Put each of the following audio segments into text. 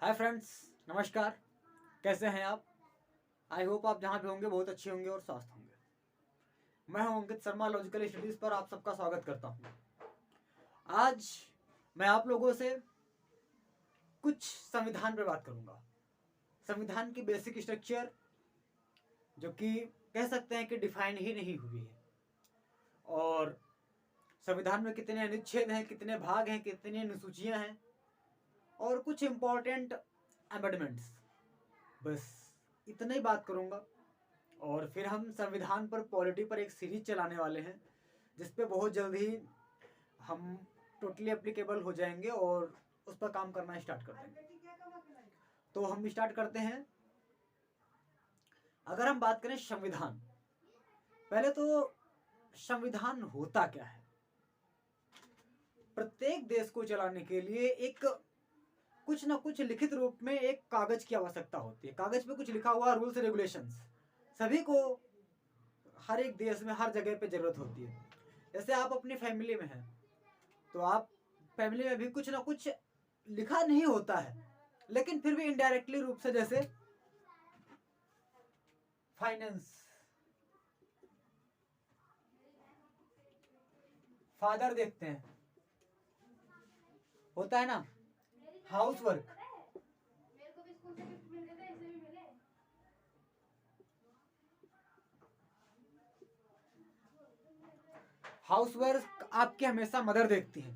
Hi friends, नमस्कार। कैसे हैं आप? आई होप आप जहाँ भी होंगे बहुत अच्छे होंगे और स्वस्थ होंगे। मैं हूं अंकित शर्मा, लॉजिकल स्टडीज पर आप सबका स्वागत करता हूं। आज मैं आप लोगों से कुछ संविधान पर बात करूंगा। संविधान की बेसिक स्ट्रक्चर जो कि कह सकते हैं कि डिफाइन ही नहीं हुई है, और संविधान में कितने अनुच्छेद हैं, कितने भाग हैं, कितनी अनुसूचियां हैं, और कुछ इंपॉर्टेंट अमेंडमेंट्स। बस इतना ही बात करूंगा। और फिर हम संविधान पर पॉलिटी पर एक सीरीज चलाने वाले हैं, जिसपे बहुत जल्द ही हम टोटली एप्लीकेबल हो जाएंगे और उस पर काम करना स्टार्ट कर देंगे। तो हम स्टार्ट करते हैं। अगर हम बात करें संविधान, पहले तो संविधान होता क्या है? प्रत्येक देश को चलाने के लिए एक कुछ ना कुछ लिखित रूप में एक कागज की आवश्यकता होती है। कागज पे कुछ लिखा हुआ रूल्स रेगुलेशंस सभी को हर एक देश में हर जगह पे जरूरत होती है। जैसे आप अपनी फैमिली में हैं तो आप फैमिली में भी कुछ ना कुछ लिखा नहीं होता है, लेकिन फिर भी इनडायरेक्टली रूप से, जैसे फाइनेंस, फादर देखते हैं, होता है ना, हाउस वर्क, हाउस वर्क आपके हमेशा मदर देखती हैं।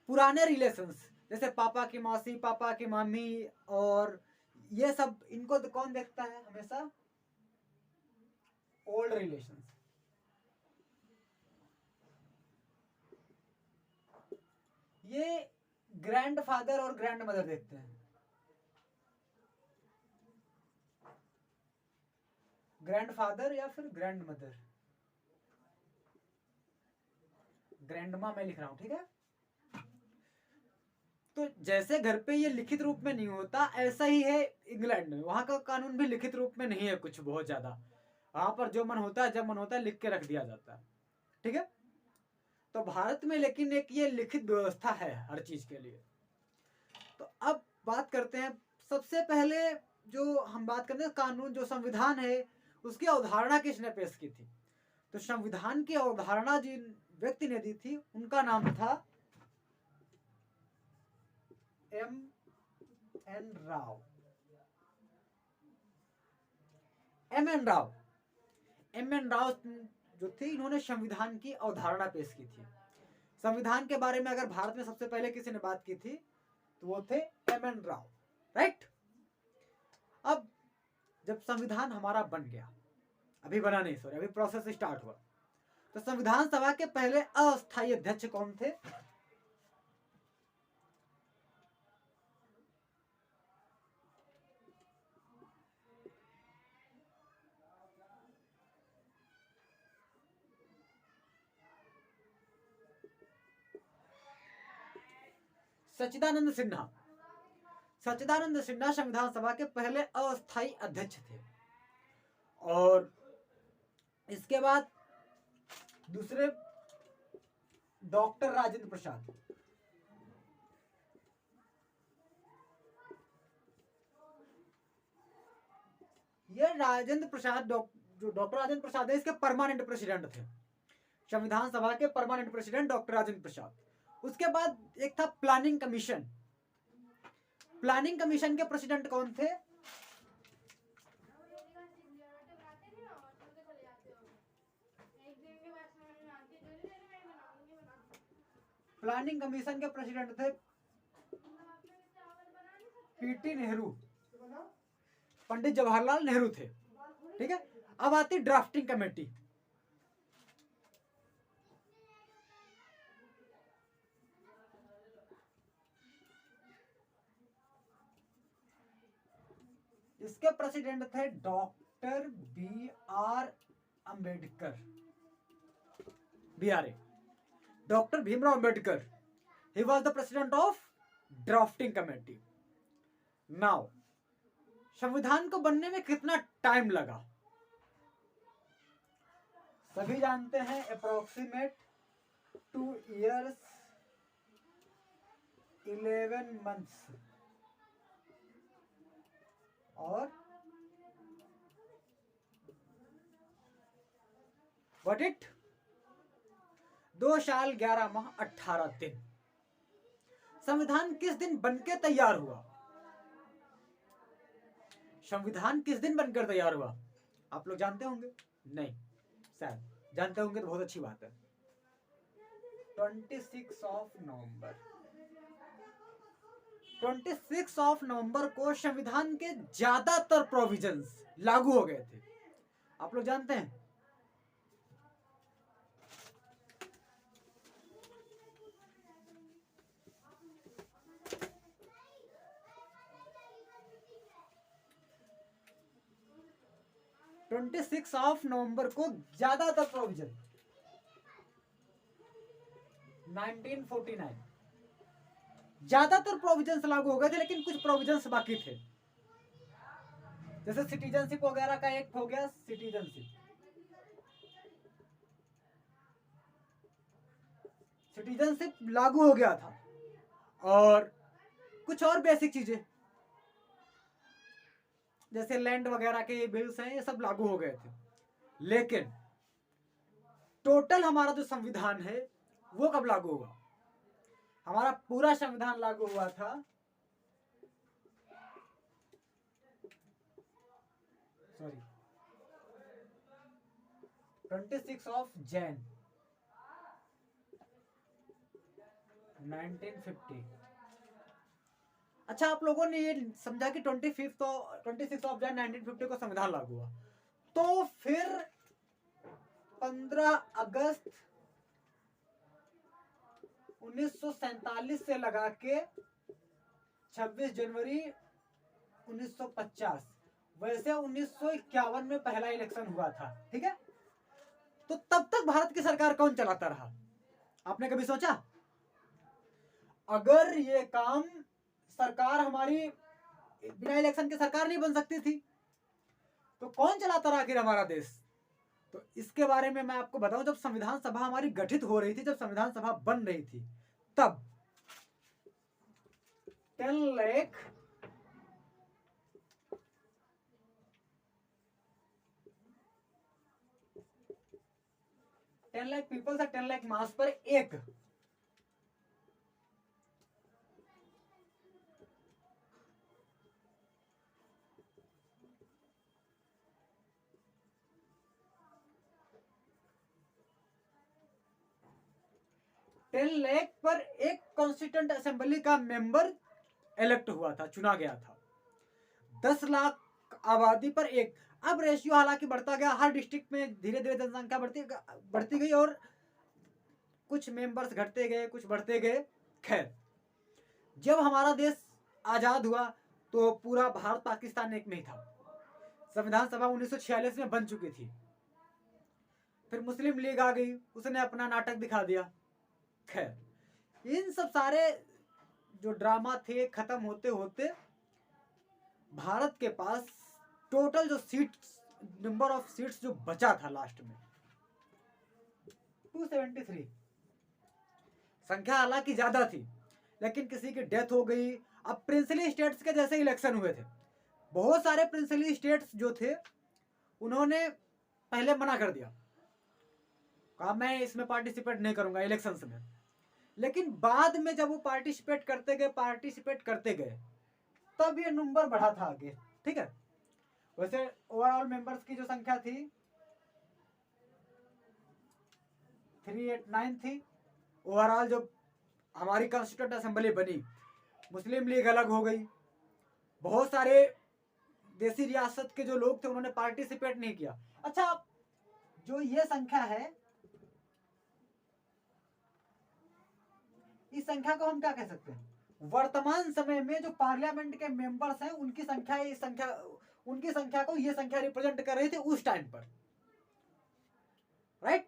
पुराने रिलेशंस जैसे पापा की मौसी, पापा की मामी, और ये सब, इनको कौन देखता है हमेशा? Old relations. ये ग्रैंड फादर और ग्रैंड मदर देखते हैं। ग्रैंड फादर या फिर ग्रैंड मदर, ग्रैंडमा मैं लिख रहा हूं, ठीक है। तो जैसे घर पे ये लिखित रूप में नहीं होता, ऐसा ही है इंग्लैंड में। वहां का कानून भी लिखित रूप में नहीं है कुछ बहुत ज्यादा। वहां पर जो मन होता है, जब मन होता है, लिख के रख दिया जाता है, ठीक है। तो भारत में लेकिन एक ये लिखित व्यवस्था है हर चीज के लिए। तो अब बात करते हैं, सबसे पहले जो हम बात करते हैं कानून, जो संविधान है, उसकी अवधारणा किसने पेश की थी? तो संविधान की अवधारणा जिन व्यक्ति ने दी थी, उनका नाम था एम राव। एम राव जो थे, इन्होंने संविधान की अवधारणा पेश की थी। संविधान के बारे में अगर भारत में सबसे पहले किसी ने बात की थी तो वो थे एम राव, राइट। अब जब संविधान हमारा बन गया, अभी बना नहीं, सॉरी, अभी प्रोसेस स्टार्ट हुआ, तो संविधान सभा के पहले अस्थायी अध्यक्ष कौन थे? सच्चिदानंद सिन्हा। सच्चिदानंद सिन्हा संविधान सभा के पहले अस्थायी अध्यक्ष थे। और इसके बाद दूसरे डॉक्टर राजेंद्र प्रसाद। ये राजेंद्र प्रसाद, जो डॉक्टर राजेंद्र प्रसाद है, इसके परमानेंट प्रेसिडेंट थे। संविधान सभा के permanent president doctor Rajendra Prasad. उसके बाद एक था प्लानिंग कमीशन। प्लानिंग कमीशन के प्रेसिडेंट कौन थे? प्लानिंग कमीशन के प्रेसिडेंट थे पीटी नेहरू, पंडित जवाहरलाल नेहरू थे, ठीक है। अब आती ड्राफ्टिंग कमेटी। इसके प्रेसिडेंट थे doctor B R Ambedkar, BRA, doctor Bhimrao Ambedkar. He was the president of drafting committee. Now संविधान को बनने में कितना टाइम लगा? सभी जानते हैं, अप्रोक्सीमेट 2 years 11 months। और व्हाट इट 2 साल 11 माह 18 दिन। संविधान किस दिन बनके तैयार हुआ? संविधान किस दिन बनकर तैयार हुआ? आप लोग जानते होंगे? नहीं, शायद जानते होंगे तो बहुत अच्छी बात है। 26 ऑफ नवंबर 26 ऑफ नवंबर को संविधान के ज्यादातर प्रोविजंस लागू हो गए थे। आप लोग जानते हैं? ट्वेंटी 26 ऑफ नवंबर को ज्यादातर प्रोविजन 1949 ज्यादातर प्रोविजंस लागू हो गए थे, लेकिन कुछ प्रोविजंस बाकी थे। जैसे सिटीजनशिप वगैरह का एक्ट हो गया, सिटीजनशिप लागू हो गया था, और कुछ और बेसिक चीजें जैसे लैंड वगैरह के बिल्स हैं, ये सब लागू हो गए थे। लेकिन टोटल हमारा जो संविधान है वो कब लागू हुआ? हमारा पूरा संविधान लागू हुआ था सॉरी 26 ऑफ जैन 1950। अच्छा, आप लोगों ने ये समझा कि 26 ऑफ जैन 1950 को संविधान लागू हुआ, तो फिर 15 अगस्त 1947 से लगा के 26 जनवरी 1950, वैसे 1951 में पहला इलेक्शन हुआ था। ठीक है, तो तब तक भारत की सरकार कौन चलाता रहा? आपने कभी सोचा? अगर ये काम सरकार हमारी बिना इलेक्शन के सरकार नहीं बन सकती थी, तो कौन चलाता रहा आखिर हमारा देश? तो इसके बारे में मैं आपको बताऊं, जब संविधान सभा हमारी गठित हो रही थी, जब संविधान सभा बन रही थी, तब 10 लाख पीपल से 10 लाख मास पर एक 10 लाख पर एक कॉन्स्टिट्यूंट असेंबली का मेंबर इलेक्ट हुआ था, चुना गया था। 10 लाख आबादी पर एक। अब रेशियो हालांकि बढ़ता गया, हर डिस्ट्रिक्ट में धीरे धीरे जनसंख्या बढ़ती गई और कुछ मेंबर्स घटते गए, कुछ बढ़ते गए। खैर, जब हमारा देश आजाद हुआ तो पूरा भारत पाकिस्तान एक में ही था। संविधान सभा 1946 में बन चुकी थी। फिर मुस्लिम लीग आ गई, उसने अपना नाटक दिखा दिया। खैर, इन सब सारे जो ड्रामा थे खत्म होते होते भारत के पास टोटल जो सीट्स, नंबर ऑफ सीट्स जो बचा था लास्ट में 273। संख्या हालांकि ज्यादा थी, लेकिन किसी की डेथ हो गई। अब प्रिंसली स्टेट्स के जैसे इलेक्शन हुए थे, बहुत सारे प्रिंसली स्टेट्स जो थे उन्होंने पहले मना कर दिया, कहा मैं इसमें पार्टिसिपेट नहीं करूंगा इलेक्शंस में। लेकिन बाद में जब वो पार्टिसिपेट करते गए तब ये नंबर बढ़ा था आगे। ठीक है, वैसे ओवरऑल मेंबर्स की जो संख्या थी 389 थी। ओवरऑल जो हमारी कॉन्स्टिट्यूंट असेंबली बनी, मुस्लिम लीग अलग हो गई, बहुत सारे देसी रियासत के जो लोग थे उन्होंने पार्टिसिपेट नहीं किया। अच्छा, जो ये संख्या है, इस संख्या को हम क्या कह सकते हैं? वर्तमान समय में जो पार्लियामेंट के मेंबर्स हैं उनकी संख्या को ये संख्या रिप्रेजेंट कर रही थी उस टाइम पर। राइट?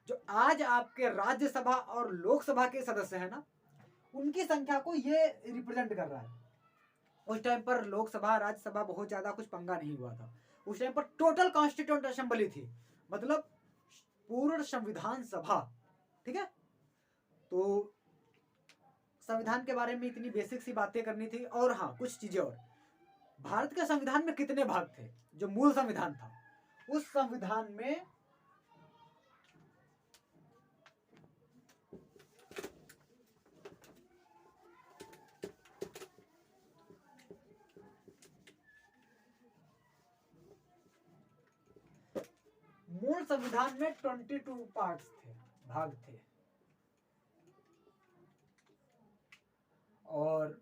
जो आज आपके राज्यसभा और लोकसभा के सदस्य हैं ना, उनकी संख्या को ये रिप्रेजेंट कर रहा है। उस टाइम पर लोकसभा राज्यसभा बहुत ज्यादा कुछ पंगा नहीं हुआ था। उस टाइम पर टोटल कॉन्स्टिट्यूंट असेंबली थी, मतलब पूर्ण संविधान सभा। ठीक है, तो संविधान के बारे में इतनी बेसिक सी बातें करनी थी। और हाँ, कुछ चीजें और, भारत के संविधान में कितने भाग थे? जो मूल संविधान था उस संविधान में मूल संविधान में 22 पार्ट्स थे, भाग थे, और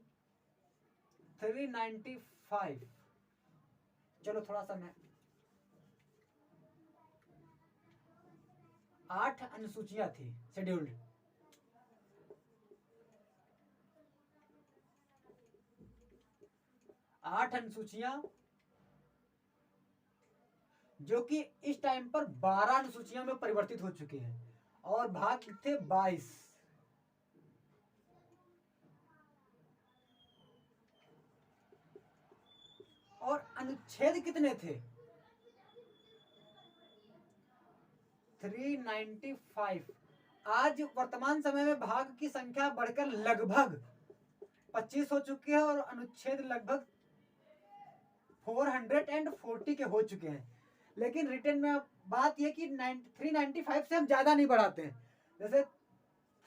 395, चलो थोड़ा सा मैं 8 अनुसूचियां थी शेड्यूल्ड। आठ अनुसूचियां जो कि इस टाइम पर 12 अनुसूचियों में परिवर्तित हो चुके हैं, और भाग थे 22। और अनुच्छेद कितने थे? 395। आज वर्तमान समय में भाग की संख्या बढ़कर लगभग 25 हो चुकी है और अनुच्छेद लगभग 440 के हो चुके हैं। लेकिन रिटर्न में बात यह कि 395 से हम ज्यादा नहीं बढ़ाते हैं। जैसे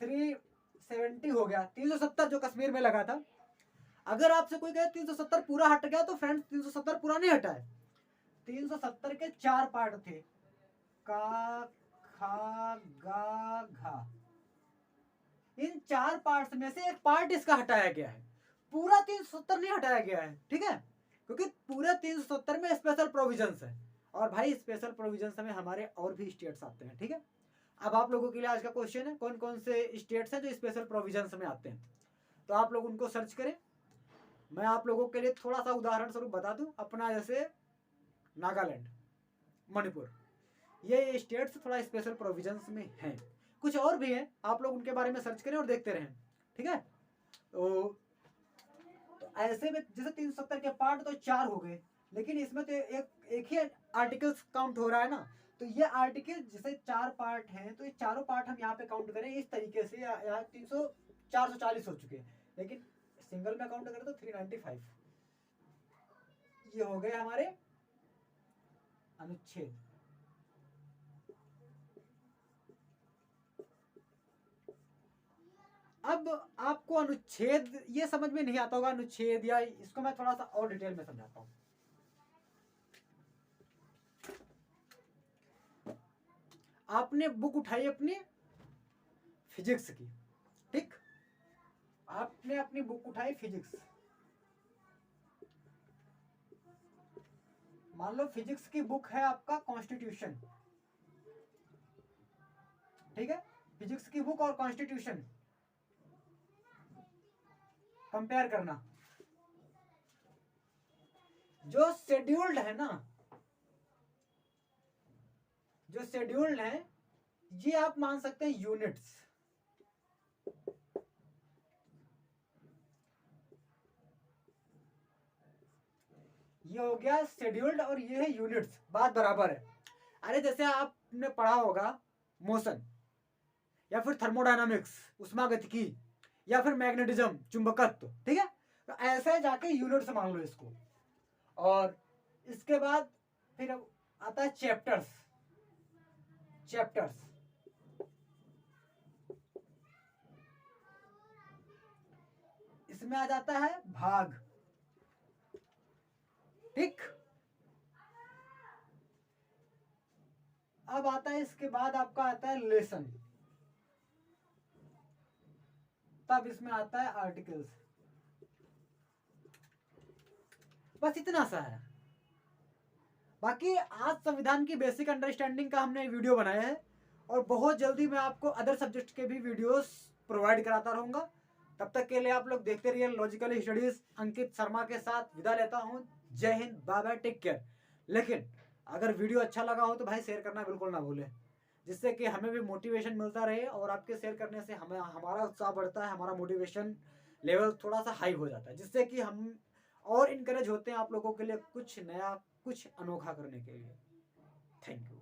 370 हो गया, 370 जो कश्मीर में लगा था। अगर आपसे कोई कहे 370 पूरा हट गया तो फ्रेंड्स 370 पूरा नहीं हटा है। 370 के 4 पार्ट थे, का, खा, गा, घा। इन 4 पार्ट्स में से एक पार्ट इसका हटाया गया है, पूरा 370 नहीं हटाया गया है, ठीक है, क्योंकि पूरे 370 में स्पेशल प्रोविजंस है। और भाई स्पेशल प्रोविजंस में हमारे और भी स्टेट्स आते हैं, ठीक है। अब आप लोगों के लिए आज का क्वेश्चन है, कौन कौन से स्टेट्स हैं जो स्पेशल प्रोविजंस में आते हैं, तो आप लोग उनको सर्च करें। मैं आप लोगों के लिए थोड़ा सा उदाहरण स्वरूप बता दूं, अपना जैसे नागालैंड, मणिपुर, ये स्टेट्स थोड़ा स्पेशल प्रोविजंस में हैं। कुछ और भी हैं, आप लोग उनके बारे में सर्च करें और देखते रहें, ठीक है। तो ऐसे में जैसे 370 के पार्ट तो 4 हो गए, लेकिन इसमें तो एक ही आर्टिकल्स काउंट हो रहा है ना। तो ये आर्टिकल जैसे 4 पार्ट हैं, तो ये चारों पार्ट हम यहाँ पे काउंट करें इस तरीके से, यहाँ 440 हो चुके हैं, लेकिन सिंगल में काउंट करें तो 395। ये हो गए हमारे अनुच्छेद। अब आपको अनुच्छेद ये समझ में नहीं आता होगा अनुच्छेद, या इसको मैं थोड़ा सा और डिटेल में समझाता हूं। आपने बुक उठाई अपनी फिजिक्स की, ठीक, आपने अपनी बुक उठाई फिजिक्स, मान लो फिजिक्स की बुक है आपका कॉन्स्टिट्यूशन, ठीक है। फिजिक्स की बुक और कॉन्स्टिट्यूशन कंपेयर करना। जो शेड्यूल्ड है ना, जो शेड्यूल्ड है, ये आप मान सकते हैं यूनिट्स। ये हो गया शेड्यूल्ड और ये है यूनिट्स, बात बराबर है। अरे जैसे आपने पढ़ा होगा मोशन, या फिर थर्मोडायनामिक्स उष्मागतिकी, या फिर मैग्नेटिज्म चुंबकत्व, ठीक है। तो ऐसे जाके यूनिट्स मान लो इसको। और इसके बाद फिर आता है चैप्टर्स। चैप्टर्स इसमें आ जाता है भाग, ठीक। अब आता है इसके बाद आपका आता है लेसन, तब इसमें आता है आर्टिकल्स। बस इतना सा है। बाकी आज संविधान की बेसिक अंडरस्टैंडिंग का हमने वीडियो बनाया है, और बहुत जल्दी मैं आपको अदर सब्जेक्ट के भी वीडियोस प्रोवाइड कराता रहूंगा। तब तक के लिए आप लोग देखते रहिए लॉजिकल स्टडीज। अंकित शर्मा के साथ विदा लेता हूं। Jai Hind, bye bye, take care. लेकिन अगर वीडियो अच्छा लगा हो तो भाई शेयर करना बिल्कुल ना भूलें, जिससे कि हमें भी मोटिवेशन मिलता रहे, और आपके शेयर करने से हमें हमारा उत्साह बढ़ता है, हमारा मोटिवेशन लेवल थोड़ा सा हाई हो जाता है, जिससे कि हम और इनकरेज होते हैं आप लोगों के लिए कुछ नया, कुछ अनोखा करने के लिए। Thank you.